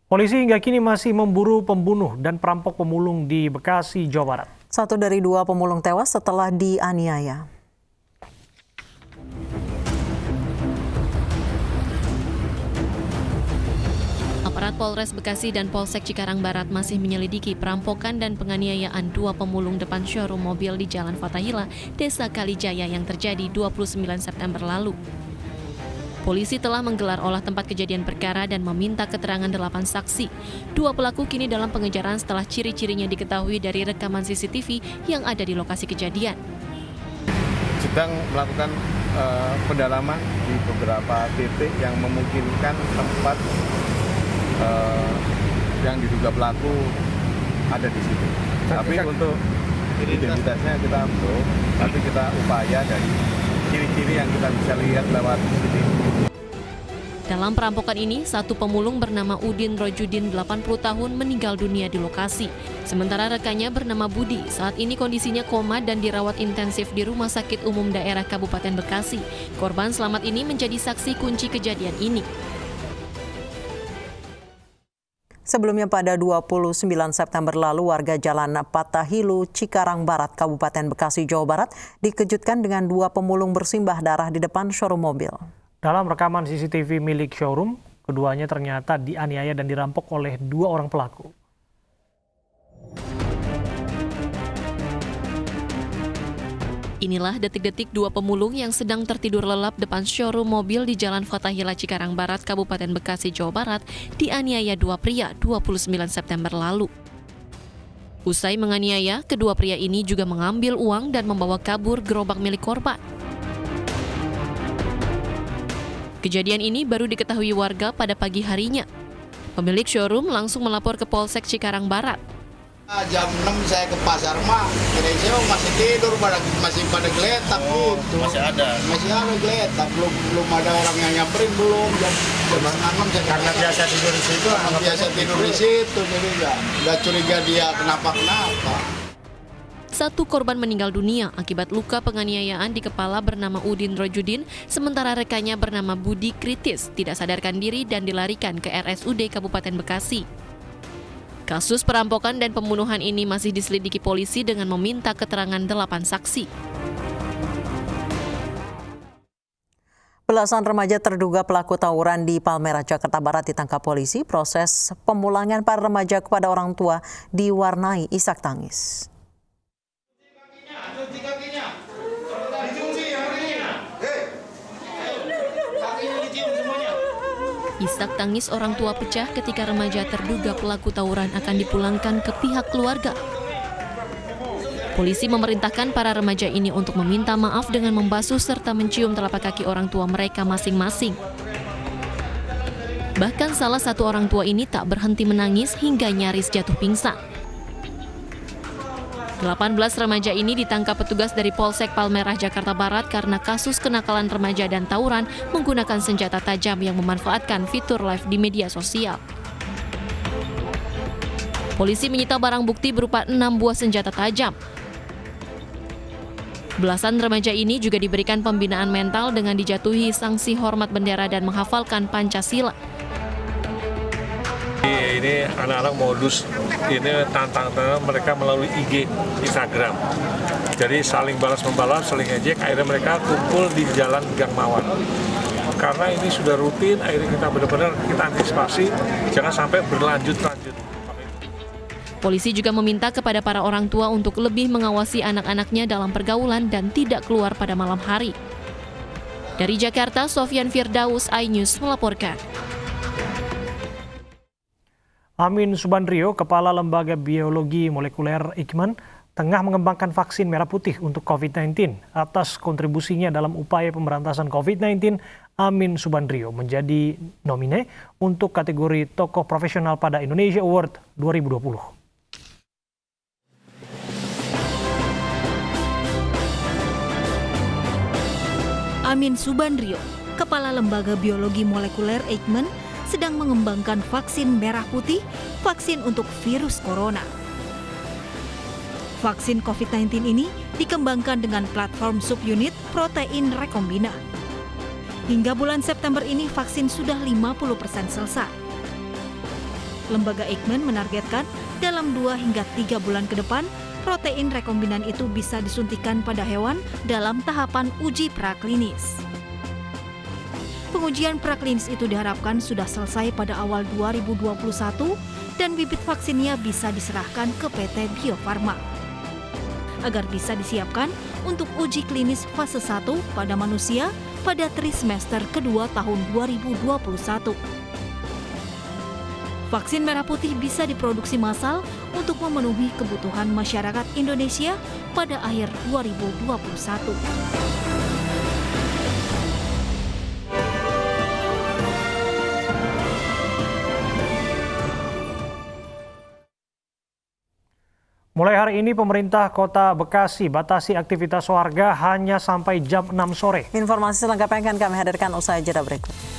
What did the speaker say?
Polisi hingga kini masih memburu pembunuh dan perampok pemulung di Bekasi, Jawa Barat. 1 dari 2 pemulung tewas setelah dianiaya. Aparat Polres Bekasi dan Polsek Cikarang Barat masih menyelidiki perampokan dan penganiayaan 2 pemulung depan showroom mobil di Jalan Fathahillah, Desa Kalijaya yang terjadi 29 September lalu. Polisi telah menggelar olah tempat kejadian perkara dan meminta keterangan 8 saksi. 2 pelaku kini dalam pengejaran setelah ciri-cirinya diketahui dari rekaman CCTV yang ada di lokasi kejadian. Sedang melakukan pendalaman di beberapa titik yang memungkinkan tempat yang diduga pelaku ada di situ. Tapi untuk identitasnya kita belum, tapi kita upaya dari ciri-ciri yang kita bisa lihat lewat CCTV. Dalam perampokan ini, 1 pemulung bernama Udin Rojudin 80 tahun meninggal dunia di lokasi. Sementara rekannya bernama Budi, saat ini kondisinya koma dan dirawat intensif di Rumah Sakit Umum Daerah Kabupaten Bekasi. Korban selamat ini menjadi saksi kunci kejadian ini. Sebelumnya pada 29 September lalu, warga Jalan Patahilu, Cikarang Barat, Kabupaten Bekasi, Jawa Barat, dikejutkan dengan 2 pemulung bersimbah darah di depan showroom mobil. Dalam rekaman CCTV milik showroom, keduanya ternyata dianiaya dan dirampok oleh 2 orang pelaku. Inilah detik-detik 2 pemulung yang sedang tertidur lelap depan showroom mobil di Jalan Fathahillah Cikarang Barat, Kabupaten Bekasi, Jawa Barat, dianiaya 2 pria 29 September lalu. Usai menganiaya, kedua pria ini juga mengambil uang dan membawa kabur gerobak milik korban. Kejadian ini baru diketahui warga pada pagi harinya. Pemilik showroom langsung melapor ke Polsek Cikarang Barat. Jam 6 saya ke pasar mah, kira-kira masih tidur, masih pada geletak gitu. Masih ada geletak, belum ada orang yang nyamperin belum. Jam 6 saya karena biasa tidur di situ, jadi nggak curiga dia kenapa-kenapa. 1 korban meninggal dunia akibat luka penganiayaan di kepala bernama Udin Rojudin, sementara rekannya bernama Budi kritis, tidak sadarkan diri dan dilarikan ke RSUD Kabupaten Bekasi. Kasus perampokan dan pembunuhan ini masih diselidiki polisi dengan meminta keterangan 8 saksi. Belasan remaja terduga pelaku tawuran di Palmerah, Jakarta Barat ditangkap polisi. Proses pemulangan para remaja kepada orang tua diwarnai isak tangis. Isak tangis orang tua pecah ketika remaja terduga pelaku tawuran akan dipulangkan ke pihak keluarga. Polisi memerintahkan para remaja ini untuk meminta maaf dengan membasuh serta mencium telapak kaki orang tua mereka masing-masing. Bahkan salah satu orang tua ini tak berhenti menangis hingga nyaris jatuh pingsan. 18 remaja ini ditangkap petugas dari Polsek Palmerah, Jakarta Barat karena kasus kenakalan remaja dan tawuran menggunakan senjata tajam yang memanfaatkan fitur live di media sosial. Polisi menyita barang bukti berupa 6 buah senjata tajam. Belasan remaja ini juga diberikan pembinaan mental dengan dijatuhi sanksi hormat bendera dan menghafalkan Pancasila. Ini anak-anak modus ini tantang mereka melalui IG, Instagram. Jadi saling balas-membalas, saling ejek, akhirnya mereka kumpul di Jalan Gang Mawar. Karena ini sudah rutin, akhirnya kita benar-benar kita antisipasi jangan sampai berlanjut-lanjut. Polisi juga meminta kepada para orang tua untuk lebih mengawasi anak-anaknya dalam pergaulan dan tidak keluar pada malam hari. Dari Jakarta, Sofyan Firdaus, iNews melaporkan. Amin Subandrio, Kepala Lembaga Biologi Molekuler Eijkman, tengah mengembangkan vaksin merah putih untuk COVID-19. Atas kontribusinya dalam upaya pemberantasan COVID-19, Amin Subandrio menjadi nomine untuk kategori Tokoh Profesional pada Indonesia Award 2020. Amin Subandrio, Kepala Lembaga Biologi Molekuler Eijkman, sedang mengembangkan vaksin merah putih, vaksin untuk virus corona. Vaksin COVID-19 ini dikembangkan dengan platform subunit protein rekombina. Hingga bulan September ini vaksin sudah 50% selesai. Lembaga Eijkman menargetkan dalam 2 hingga 3 bulan ke depan, protein rekombinan itu bisa disuntikan pada hewan dalam tahapan uji praklinis. Pengujian praklinis itu diharapkan sudah selesai pada awal 2021 dan bibit vaksinnya bisa diserahkan ke PT Bio Farma agar bisa disiapkan untuk uji klinis fase 1 pada manusia pada trimester kedua tahun 2021. Vaksin merah putih bisa diproduksi massal untuk memenuhi kebutuhan masyarakat Indonesia pada akhir 2021. Mulai hari ini pemerintah Kota Bekasi batasi aktivitas warga hanya sampai jam 6 sore. Informasi selengkapnya akan kami hadirkan usai jeda berikut.